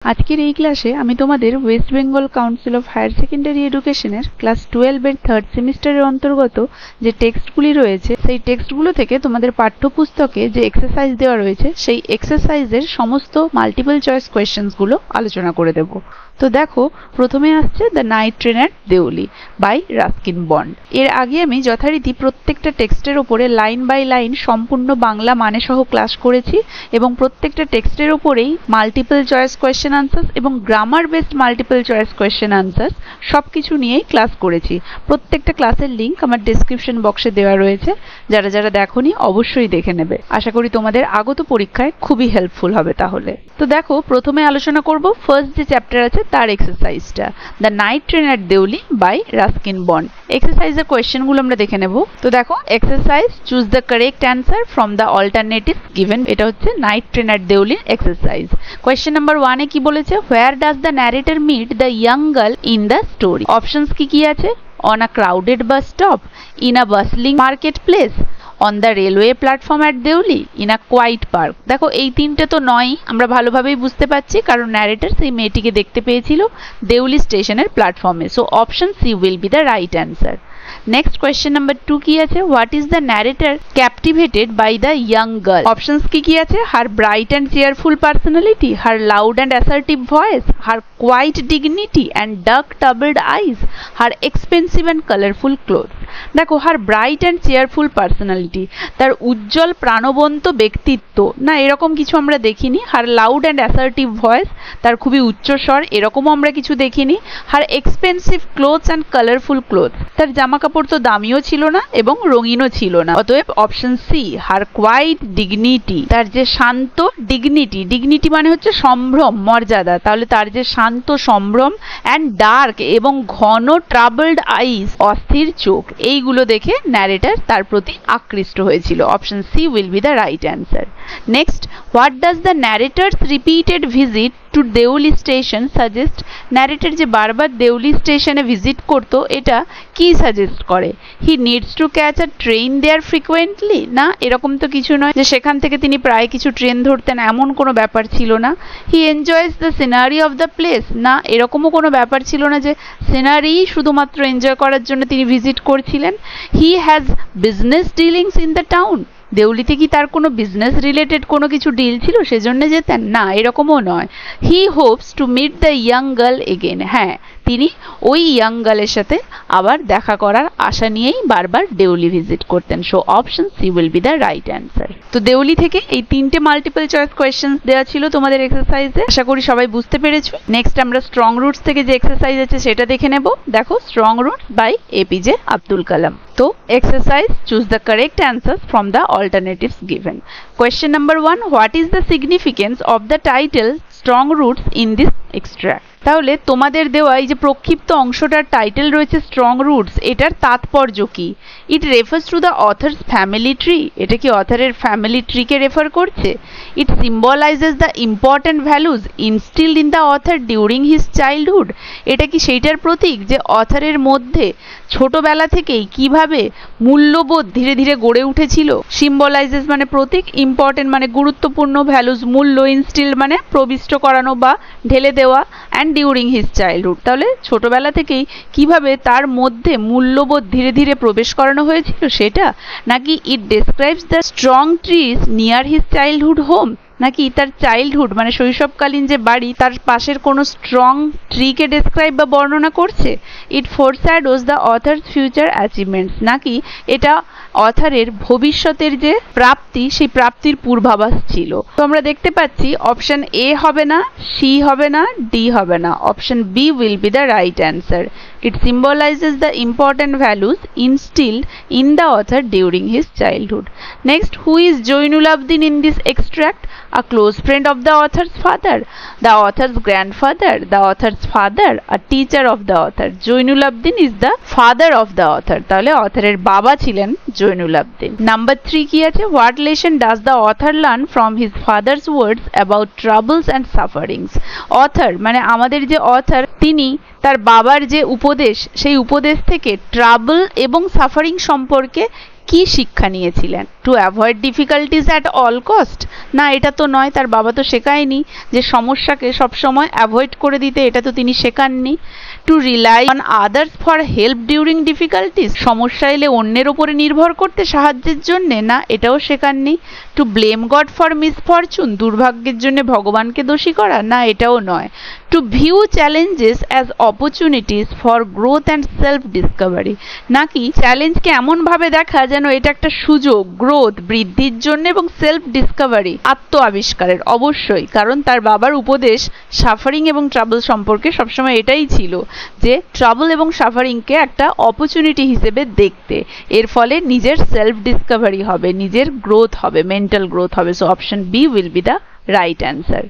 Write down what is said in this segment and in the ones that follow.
আজকের এই ক্লাসে আমি তোমাদের West Bengal Council of Higher Secondary এডুকেশনের ক্লাস 12 এর থার্ড সেমিস্টারের অন্তর্গত যে টেক্সটগুলি রয়েছে সেই টেক্সটগুলো থেকে তোমাদের পাঠ্যপুস্তকে যে এক্সারসাইজ দেওয়া রয়েছে সেই এক্সারসাইজের সমস্ত মাল্টিপল চয়েস কোয়েশ্চেন্সগুলো আলোচনা করে দেব। তো দেখো, প্রথমে আসছে the night train at Deoli by Ruskin Bond. এর আগে আমি যথারীতি প্রত্যেকটা টেক্সটের ওপরে লাইন বাই লাইন সম্পূর্ণ বাংলা মানে সহ ক্লাস করেছি এবং প্রত্যেকটা টেক্সটের ওপরেই মাল্টিপল চয়েস কোয়েশ্চেন আনসার্স এবং grammar based multiple choice question answers সবকিছু নিয়েই ক্লাস করেছি। প্রত্যেকটা ক্লাসের লিঙ্ক আমার ডেসক্রিপশন বক্সে দেওয়া রয়েছে, যারা যারা দেখোনি অবশ্যই দেখে নেবে। আশা করি তোমাদের আগত পরীক্ষায় খুবই হেল্পফুল হবে। তাহলে তো দেখো, প্রথমে আলোচনা করব ফার্স্ট যে চ্যাপ্টার আছে তার এক্সারসাইজটা, the night train at Deoli by Ruskin Bond. এক্সারসাইজের কোয়েশ্চেনগুলো আমরা দেখে নেব। তো দেখো, exercise choose the correct answer from the alternatives given. এটা হচ্ছে নাইট ট্রেন অ্যাট দেউলির এক্সারসাইজ। কোয়েশ্চেন নাম্বার 1 এ কি বলেছে, where does the narrator meet the young girl in the story. Options কি আছে, on a crowded bus stop, in a bustling market place, on the railway platform at Deuli, in a quiet park। দেখো, এই তিনটে তো নয়, আমরা ভালোভাবেই বুঝতে পারছি, কারণ ন্যারেটর সেই মেয়েটিকে দেখতে পেয়েছিল দেউলি স্টেশনের প্ল্যাটফর্মে। So option C will be the right answer. Next question number 2 কি আছে, what is the narrator captivated by the young girl. Options কি আছে, her bright and cheerful personality, her loud and assertive voice, her quiet dignity and dark troubled eyes, her expensive and colourful cloth. দেখো, her bright and cheerful personality, তার উজ্জ্বল প্রাণবন্ত ব্যক্তিত্ব, না এরকম কিছু আমরা দেখিনি। Her loud and assertive voice, তার খুবই উচ্চস্বর, এরকমও আমরা কিছু দেখিনি। Her expensive clothes and colourful cloth, তার জামা কাপড় তো দামিও ছিল না এবং রঙিনও ছিল না। অতএব অপশন সি। হার কোয়াইট ডিগনিটি, তার যে শান্ত ডিগনিটি, ডিগনিটি মানে হচ্ছে সম্ভ্রম, মর্যাদা, তাহলে তার যে শান্ত সম্ভ্রম, অ্যান্ড ডার্ক এবং ঘন ট্রাবলড আইস, অস্থির চোখ, এইগুলো দেখে ন্যারেটর তার প্রতি আকৃষ্ট হয়েছিল। Option C will be the right answer. Next, what does the narrator's repeated visit to Deoli station suggest. Narrator যে বারবার দেউলি স্টেশনে ভিজিট করতো, এটা কি সাজেস্ট করে? He needs to catch a train there frequently, না এরকম তো কিছু নয় যে সেখান থেকে তিনি প্রায় কিছু ট্রেন ধরতেন, এমন কোনো ব্যাপার ছিল না। হি enjoys the scenery of the place, না এরকমও কোনো ব্যাপার ছিল না যে সিনারি শুধুমাত্র এনজয় করার জন্য তিনি ভিজিট করছিলেন। He has business dealings in the town, দেউলিতে কি তার কোনো বিজনেস রিলেটেড কোনো কিছু ডিল ছিল সেজন্য যেতেন, না এরকমও নয়। He hopes to meet the young girl again, হ্যাঁ তিনি ওই ইয়াং গার্লের সাথে আবার দেখা করার আশা নিয়েই বারবার দেউলি ভিজিট করতেন। So option C will be the right answer. তো দেউলি থেকে এই তিনটে মাল্টিপল চয়েস কোয়েশ্চেন্স দেওয়া ছিল তোমাদের এক্সারসাইজে, আশা করি সবাই বুঝতে পেরেছো। নেক্সট আমরা স্ট্রং রুটস থেকে যে এক্সারসাইজ আছে সেটা দেখে নেব। দেখো, strong roots by APJ Abdul Kalam. তো exercise choose the correct answers from the alternatives given. Question number 1, what is the significance of the title strong roots in this extract? তাহলে তোমাদের দেওয়া এই যে প্রক্ষিপ্ত অংশটার টাইটেল রয়েছে স্ট্রং রুটস, এটার তাৎপর্য কি? It refers to the author's family tree, এটা কি অথারের ফ্যামিলি ট্রিকে রেফার করছে? It symbolises the important values instilled in the author during his childhood, এটা কি সেইটার প্রতীক যে অথারের মধ্যে ছোটবেলা থেকেই কিভাবে মূল্যবোধ ধীরে ধীরে গড়ে উঠেছিল? সিম্বলাইজেস মানে প্রতীক, ইম্পর্টেন্ট মানে গুরুত্বপূর্ণ, ভ্যালুজ মূল্য, ইনস্টিল মানে প্রবিষ্ট করানো বা ঢেলে দেওয়া, অ্যান্ড ডিউরিং হিজ চাইল্ডহুড তাহলে ছোটবেলা থেকেই কিভাবে তার মধ্যে মূল্যবোধ ধীরে ধীরে প্রবেশ করানো হয়েছিল সেটা, নাকি it describes the strong trees near his childhood home, নাকি তার চাইল্ডহুড মানে শৈশবকালীন যে বাড়ি তার পাশের কোনো স্ট্রং ট্রিকে ডেসক্রাইব বা বর্ণনা করছে? ইট ফোরশ্যাডোজ দ্য অথার্স ফিউচার অ্যাচিভমেন্টস, নাকি এটা অথারের ভবিষ্যতের যে প্রাপ্তি সেই প্রাপ্তির পূর্বাভাস ছিল? তো আমরা দেখতে পাচ্ছি অপশন এ হবে না, সি হবে না, ডি হবে না, option B will be the right answer. It symbolizes the important values instilled in the author during his childhood. Next, who is Joinul Abdin in this extract? A close friend of the author's father, the author's grandfather, the author's father, a teacher of the author. Joinul Abdin is the father of the author. তাহলে অথরের বাবা ছিলেন জৈনুল আবদিন। Number 3 কি আছে, what lesson does the author learn from his father's words about troubles and sufferings? Author মানে আমাদের যে author, তিনি তার বাবার যে উপদেশ সেই উপদেশ থেকে ট্রাবল এবং সাফারিং সম্পর্কে কি শিক্ষা নিয়েছিলেন? To avoid difficulties at all cost? না, এটা তো নয়, তার বাবা তো শেখায়নি যে সমস্যাকে সবসময় অ্যাভয়েড করে দিতে, এটা তো তিনি শেখাননি। To rely on others for help during difficulties? সমস্যা এলে অন্যের ওপরে নির্ভর করতে সাহায্যের জন্যে? না, এটাও শেখাননি। To blame God for misfortune? দুর্ভাগ্যের জন্য ভগবানকে দোষী করা? না, এটাও নয়। To view challenges as opportunities for growth and self discovery? নাকি চ্যালেঞ্জকে এমনভাবে দেখা যেন এটা একটা সুযোগ গ্রোথ বৃদ্ধির জন্য এবং সেলফ ডিসকভারি আত্ম আবিষ্কারের? অবশ্যই, কারণ তার বাবার উপদেশ সাফারিং এবং ট্রাবল সম্পর্কে সবসময় এটাই ছিল যে ট্রাবল এবং সাফারিংকে একটা অপরচুনিটি হিসেবে দেখতে, এর ফলে নিজের সেলফ ডিসকভারি হবে, নিজের গ্রোথ হবে, মেন্টাল গ্রোথ হবে। So option B will be the right answer.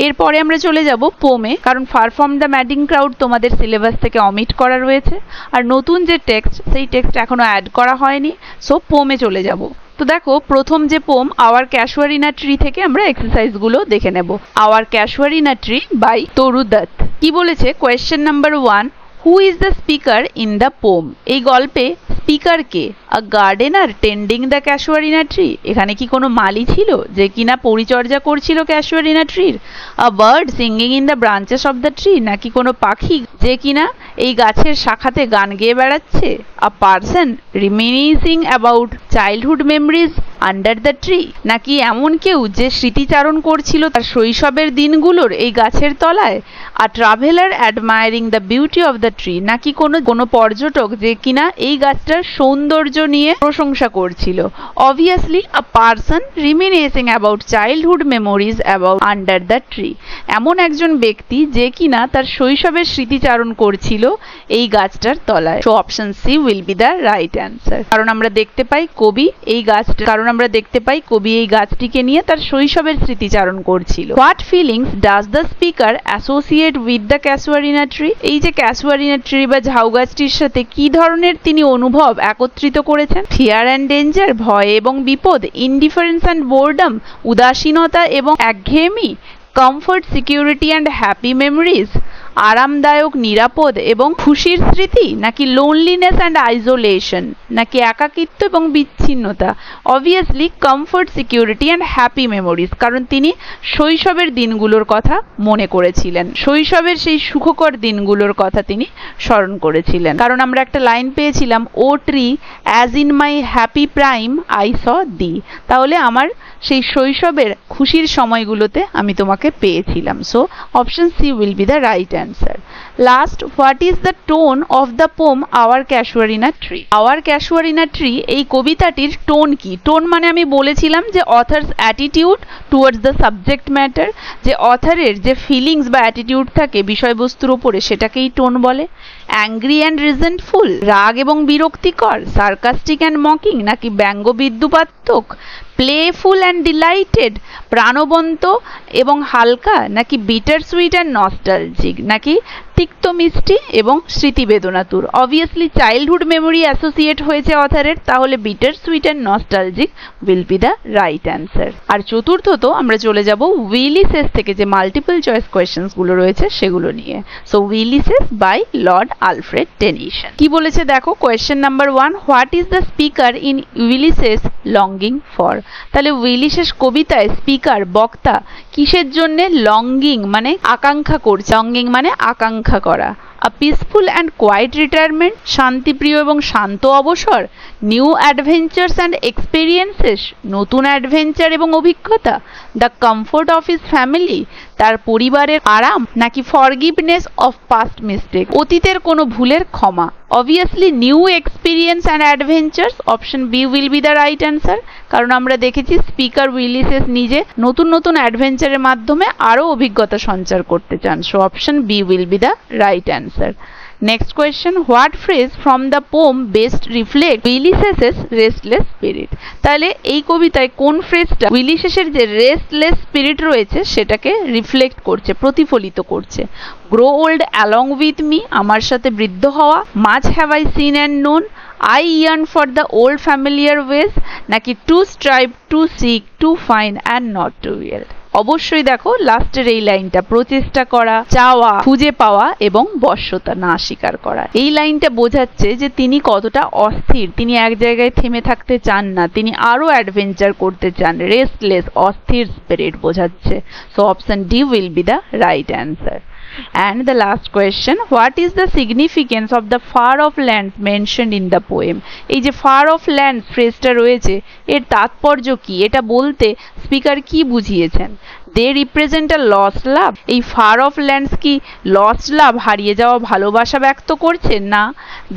এরপরে আমরা চলে যাব পোমে, কারণ far from the madding crowd তোমাদের সিলেবাস থেকে অমিট করা রয়েছে আর নতুন যে টেক্সট সেই টেক্সট এখনো অ্যাড করা হয়নি। সো পোমে চলে যাব। তো দেখো, প্রথম যে পোম আওয়ার ক্যাশুয়ারিনা ট্রি থেকে আমরা এক্সারসাইজগুলো দেখে নেব। Our casuarina tree by Toru Dutt. কি বলেছে? Question number 1, who is the speaker in the poem? এই গল্পে স্পিকার কে? A gardener tending the casuarina tree? এখানে কি কোনো মালি ছিল যে কিনা পরিচর্যা করছিল ক্যাশুয়ারিনা ট্রির? A bird singing in the branches of the tree? নাকি কোনো পাখি যে কিনা এই গাছের শাখাতে গান গেয়ে বেড়াচ্ছে? A person reminiscing about childhood memories under the tree? নাকি এমন কেউ যে স্মৃতিচারণ করছিল তার শৈশবের দিনগুলোর এই গাছের তলায়? A traveller admiring the beauty of the tree? নাকি কোনো পর্যটক যে কিনা এই গাছটার সৌন্দর্য নিয়ে প্রশংসা করছিল? Obviously a person reminiscing about childhood memories about under the tree. এমন একজন ব্যক্তি যে কিনা তার শৈশবের স্মৃতিচারণ করছিল এই গাছটার তলায়। So option C will be the right answer. কারণ আমরা দেখতে পাই কবি এই গাছটিকে নিয়ে তার শৈশবের স্মৃতিচারণ করছিল। What feelings does the speaker associate with the casuarina tree? এই যে ক্যাশুয়ারিনা ট্রি বা ঝাউ গাছটির সাথে কি ধরনের তিনি অনুভব একত্রিত করেছেন? Fear and danger? ভয় এবং বিপদ? Indifference and boredom? উদাসীনতা এবং একঘেয়েমি? Comfort, security and happy memories? আরামদায়ক, নিরাপদ এবং খুশির স্মৃতি? নাকি লোনলিনেস অ্যান্ড আইসোলেশন? নাকি একাকিত্ব এবং বিচ্ছিন্নতা? Obviously comfort, security and happy memories, কারণ তিনি শৈশবের দিনগুলোর কথা মনে করেছিলেন, শৈশবের সেই সুখকর দিনগুলোর কথা তিনি স্মরণ করেছিলেন। কারণ আমরা একটা লাইন পেয়েছিলাম, O tree as in my happy prime I saw thee. তাহলে আমার সেই শৈশবের খুশির সময়গুলোতে আমি তোমাকে পেয়েছিলাম। So option C will be the right answer. Last, what is the tone of the poem our casuarina tree? Our casuarina tree এই কবিতাটির টোন কি? টোন মানে আমি বলেছিলাম যে author's attitude towards the subject matter, যে অথারের যে ফিলিংস বা অ্যাটিটিউড থাকে বিষয়বস্তুর ওপরে সেটাকেই টোন বলে। Angry and resentful? রাগ এবং বিরক্তিকর? Sarcastic and mocking? নাকি ব্যঙ্গ বিদ্রুপাত্মক? Playful and delighted? প্রাণবন্ত এবং হালকা? নাকি বিটার সুইট অ্যান্ড নস্টালজিক? নাকি তিক্ত মিষ্টি এবং স্মৃতিবেদনাতুর? অবভিয়াসলি চাইল্ডহুড মেমোরি অ্যাসোসিয়েট হয়েছে অথারের, তাহলে bitter sweet and nostalgic will be the right answer. আর চতুর্থত আমরা চলে যাব উইলিসেস থেকে যে মাল্টিপল চয়েস কোয়েশ্চেন্স গুলো রয়েছে সেগুলো নিয়ে। So Ulysses by Lord Alfred Tennyson. কি বলেছে দেখো, question number 1, what is the speaker in Ulysses longing for? তাহলে উইলিসেস কবিতায় স্পিকার বক্তা কিসের জন্য লঙ্গিং মানে আকাঙ্ক্ষা করছে? লঙ্গিং মানে আকাঙ্ক্ষা করা। A peaceful and quiet retirement? শান্তিপ্রিয় এবং শান্ত অবসর? New adventures and experiences? নতুন অ্যাডভেঞ্চার এবং অভিজ্ঞতা? The comfort of his family? তার পরিবারের আরাম? নাকি ফরগিভনেস অফ পাস্ট মিস্টেক? অতীতের কোনো ভুলের ক্ষমা? Obviously new experience and adventures. Option B will be the right answer. কারণ আমরা দেখেছি স্পিকার উইলিসেস নিজে নতুন নতুন অ্যাডভেঞ্চারের মাধ্যমে আরও অভিজ্ঞতা সঞ্চার করতে চান। So option B will be the right answer. Next question, what phrase from the poem best reflect Ulysses's restless spirit? তাহলে এই কবিতায় কোন ফ্রেজটা উইলিসেসের যে রেস্টলেস স্পিরিট রয়েছে সেটাকে রিফ্লেক্ট করছে, প্রতিফলিত করছে? Grow old along with me? আমার সাথে বৃদ্ধ হওয়া? Much have I seen and known? I yearn for the old familiar ways? নাকি to strive, to seek, to find and not to yield? অবশ্যই দেখো লাস্টের এই লাইনটা, প্রচেষ্টা করা, চাওয়া, খুঁজে পাওয়া এবং বশ্যতা না স্বীকার করা। এই লাইনটা বোঝাচ্ছে যে তিনি কতটা অস্থির, তিনি এক জায়গায় থেমে থাকতে চান না, তিনি আরো অ্যাডভেঞ্চার করতে চান। রেস্টলেস, অস্থির স্পিরিট বোঝাচ্ছে। So option D will be the right answer. And the last question, what is the significance of the far off lands mentioned in the poem? এই যে far off lands ফ্রেজটা রয়েছে, এর তাৎপর্য কি? এটা বলতে স্পিকার কি বুঝিয়েছেন? They represent a lost love. এই ফার অফ ল্যান্ডস কি লস্ট লাভ, হারিয়ে যাওয়া ভালোবাসা ব্যক্ত করছে? না।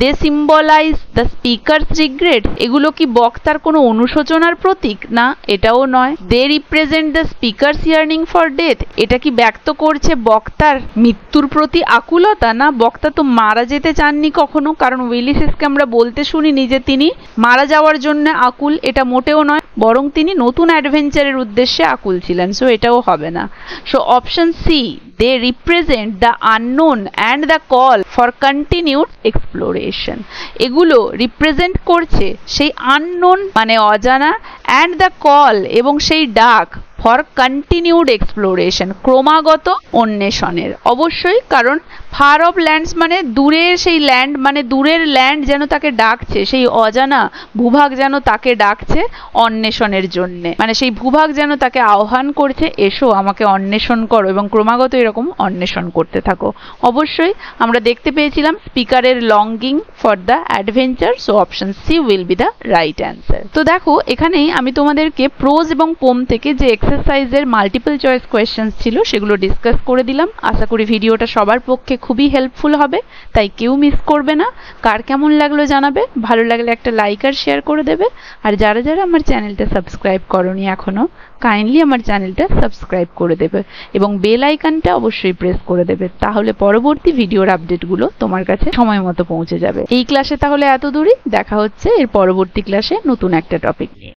They symbolize the speaker's regret. এগুলো কি বক্তার কোনো অনুশোচনার প্রতীক? না, এটাও নয়। They represent the speaker's yearning for death. এটা কি ব্যক্ত করছে বক্তার মৃত্যুর প্রতি আকুলতা? না, বক্তা তো মারা যেতে চাননি কখনো, কারণ উইলিসেসকে আমরা বলতে শুনিনি যে তিনি মারা যাওয়ার জন্য আকুল, এটা মোটেও নয়, বরং তিনি নতুন অ্যাডভেঞ্চারের উদ্দেশ্যে আকুল ছিলেন। সো এটাও হবে না। So option c, they represent the unknown and the call for continued exploration. এগুলো রিপ্রেজেন্ট করছে সেই আননোন মানে অজানা, অ্যান্ড দ্য কল এবং সেই ডাক, ফর কন্টিনিউড এক্সপ্লোরেশন ক্রমাগত অন্বেষণের। অবশ্যই, কারণ ফার অফ ল্যান্ডস মানে দূরের সেই ল্যান্ড, মানে দূরের ল্যান্ড যেন তাকে ডাকছে, সেই অজানা ভূভাগ যেন তাকে ডাকছে অন্বেষণের জন্য, মানে সেই ভূভাগ যেন তাকে আহ্বান করছে, এসো আমাকে অন্বেষণ করো, এবং ক্রমাগত এরকম অন্বেষণ করতে থাকো। অবশ্যই আমরা দেখতে পেয়েছিলাম স্পিকারের longing for the adventure. So option C will be the right answer. তো দেখো এখানেই আমি তোমাদেরকে প্রোজ এবং পোম থেকে যে এক্সারসাইজের মাল্টিপল চয়েস কোয়েশ্চেন্স ছিল সেগুলো ডিসকাস করে দিলাম। আশা করি ভিডিওটা সবার পক্ষে খুবই হেল্পফুল হবে, তাই কেউ মিস করবে না। কার কেমন লাগলো জানাবে, ভালো লাগলে একটা লাইক আর শেয়ার করে দেবে। আর যারা যারা আমার চ্যানেলটা সাবস্ক্রাইব করোনি এখনো, কাইন্ডলি আমার চ্যানেলটা সাবস্ক্রাইব করে দেবে এবং বেল আইকনটা অবশ্যই প্রেস করে দেবে, তাহলে পরবর্তী ভিডিওর আপডেটগুলো তোমার কাছে সময় মতো পৌঁছে যাবে। এই ক্লাসে তাহলে এত দূরই, দেখা হচ্ছে এর পরবর্তী ক্লাসে নতুন একটা টপিক নিয়ে।